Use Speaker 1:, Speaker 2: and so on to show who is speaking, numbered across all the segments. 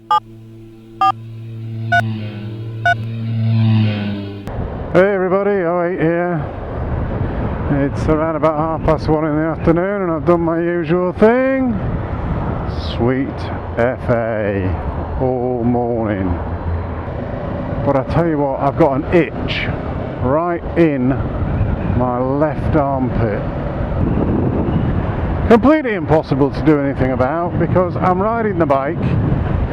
Speaker 1: Hey everybody, 08 here. It's around about 1:30 in the afternoon and I've done my usual thing. Sweet FA all morning. But I tell you what, I've got an itch right in my left armpit. Completely impossible to do anything about because I'm riding the bike.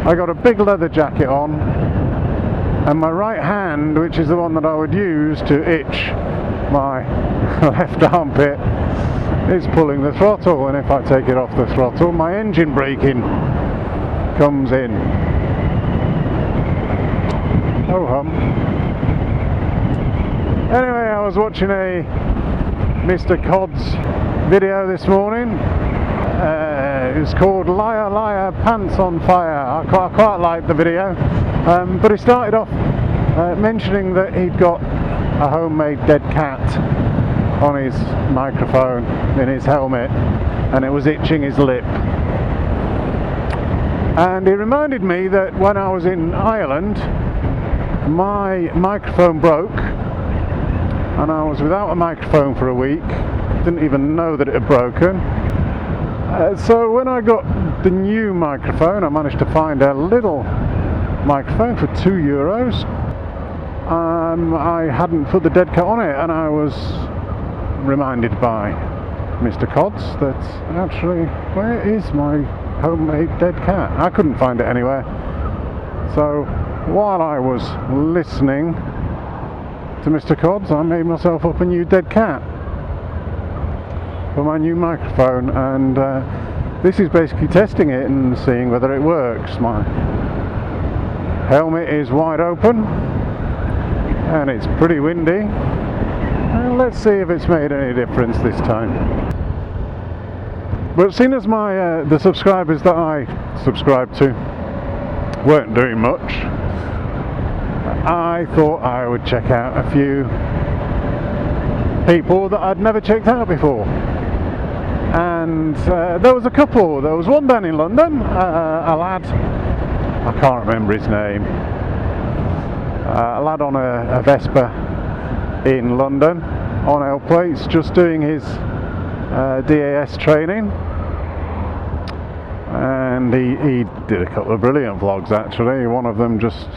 Speaker 1: I got a big leather jacket on and my right hand, which is the one that I would use to itch my left armpit, is pulling the throttle, and if I take it off the throttle my engine braking comes in. Oh hum. Anyway, I was watching a Mr. Cod's video this morning. It's called Liar Liar Pants on Fire. I quite liked the video, but he started off mentioning that he'd got a homemade dead cat on his microphone in his helmet and it was itching his lip. And he reminded me that when I was in Ireland my microphone broke and I was without a microphone for a week. Didn't even know that it had broken. So when I got the new microphone, I managed to find a little microphone for €2. I hadn't put the dead cat on it, and I was reminded by Mr. Cod's that actually, where is my homemade dead cat? I couldn't find it anywhere. So while I was listening to Mr. Cod's, I made myself up a new dead cat for my new microphone, and this is basically testing it and seeing whether it works. My helmet is wide open and it's pretty windy, and let's see if it's made any difference this time. But seeing as my the subscribers that I subscribed to weren't doing much, I thought I would check out a few people that I'd never checked out before. And there was a couple. There was one down in London, a lad, I can't remember his name, a lad on a Vespa in London on L plates, just doing his DAS training, and he did a couple of brilliant vlogs actually. One of them just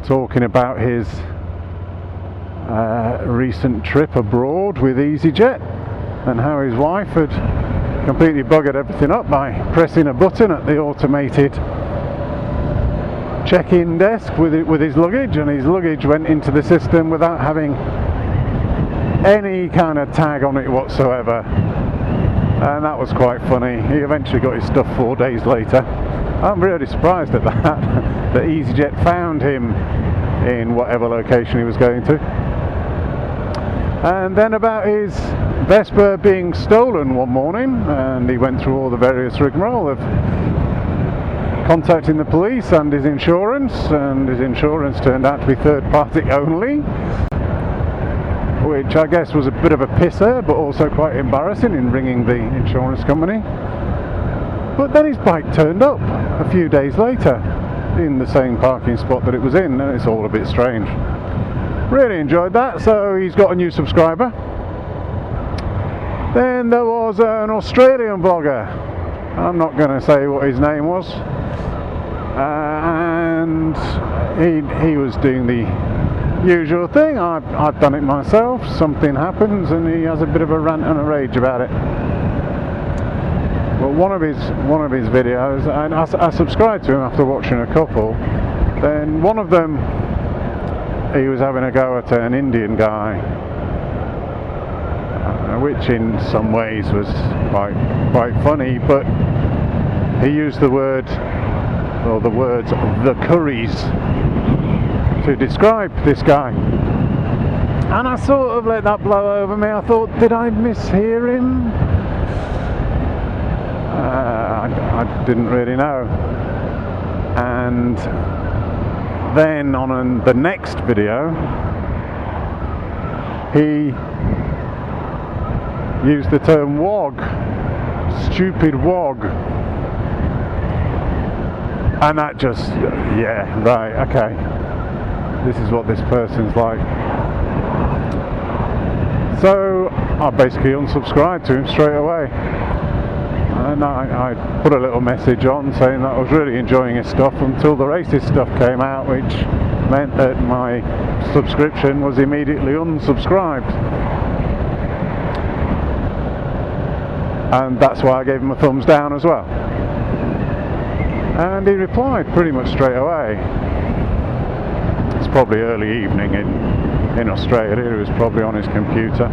Speaker 1: talking about his recent trip abroad with EasyJet and how his wife had completely buggered everything up by pressing a button at the automated check-in desk with his luggage, and his luggage went into the system without having any kind of tag on it whatsoever, and that was quite funny. He eventually got his stuff 4 days later. I'm really surprised at that that EasyJet found him in whatever location he was going to. And then about his Vespa being stolen one morning, and he went through all the various rigmarole of contacting the police and his insurance turned out to be third party only, which I guess was a bit of a pisser but also quite embarrassing in ringing the insurance company. But then his bike turned up a few days later in the same parking spot that it was in, and it's all a bit strange. Really enjoyed that. So he's got a new subscriber. Then there was an Australian vlogger, I'm not going to say what his name was, and he was doing the usual thing. I've done it myself, something happens and he has a bit of a rant and a rage about it. Well, one of his videos, and I subscribed to him after watching a couple, then one of them, he was having a go at an Indian guy, which in some ways was quite funny, but he used the words the curries to describe this guy, and I sort of let that blow over me. I thought, did I mishear him? I didn't really know. And then on the next video he used the term wog, stupid wog, And that just, yeah, right, okay. This is what this person's like. So I basically unsubscribed to him straight away. And I put a little message on saying that I was really enjoying his stuff until the racist stuff came out, which meant that my subscription was immediately unsubscribed. And that's why I gave him a thumbs down as well. And he replied pretty much straight away. It's probably early evening in Australia. He was probably on his computer.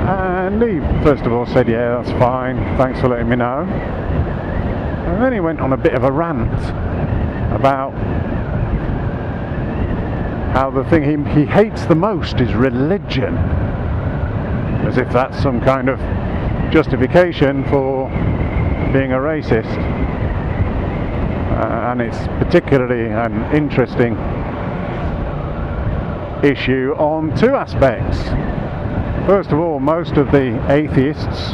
Speaker 1: And he first of all said, yeah, that's fine, thanks for letting me know. And then he went on a bit of a rant about how the thing he hates the most is religion. As if that's some kind of justification for being a racist. And it's particularly an interesting issue on two aspects. First of all, most of the atheists,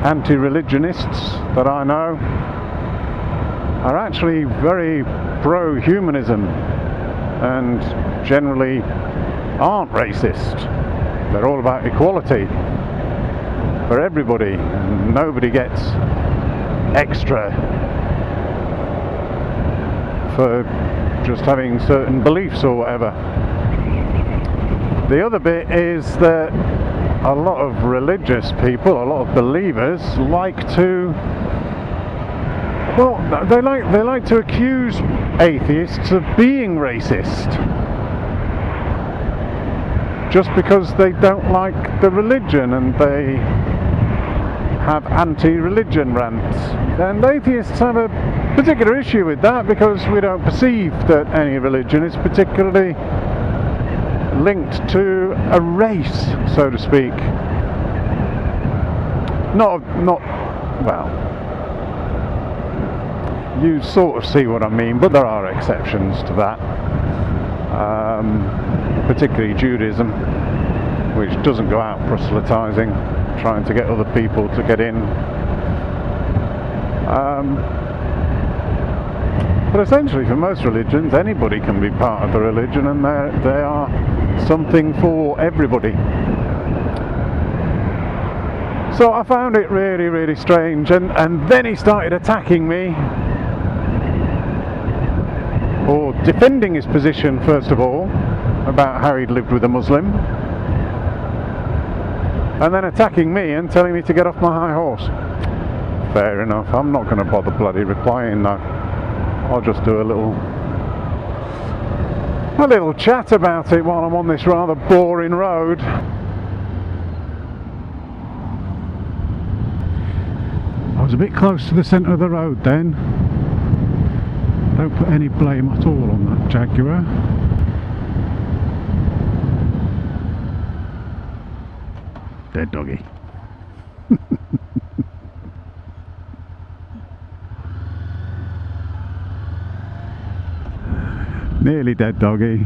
Speaker 1: anti-religionists that I know are actually very pro-humanism and generally aren't racist. They're all about equality for everybody. Nobody gets extra for just having certain beliefs or whatever. The other bit is that a lot of religious people, a lot of believers like to, well, they like to accuse atheists of being racist just because they don't like the religion and they have anti-religion rants. And atheists have a particular issue with that because we don't perceive that any religion is particularly linked to a race, so to speak. Not well, you sort of see what I mean, but there are exceptions to that. Particularly Judaism, which doesn't go out proselytizing, trying to get other people to get in. But essentially for most religions, anybody can be part of the religion, and they are something for everybody. So I found it really, really strange, and then he started attacking me, or defending his position first of all, about how he'd lived with a Muslim, and then attacking me and telling me to get off my high horse. Fair enough, I'm not going to bother bloody replying now. I'll just do a little chat about it while I'm on this rather boring road. I was a bit close to the centre of the road then. Don't put any blame at all on that Jaguar. Dead doggy. Nearly dead doggy.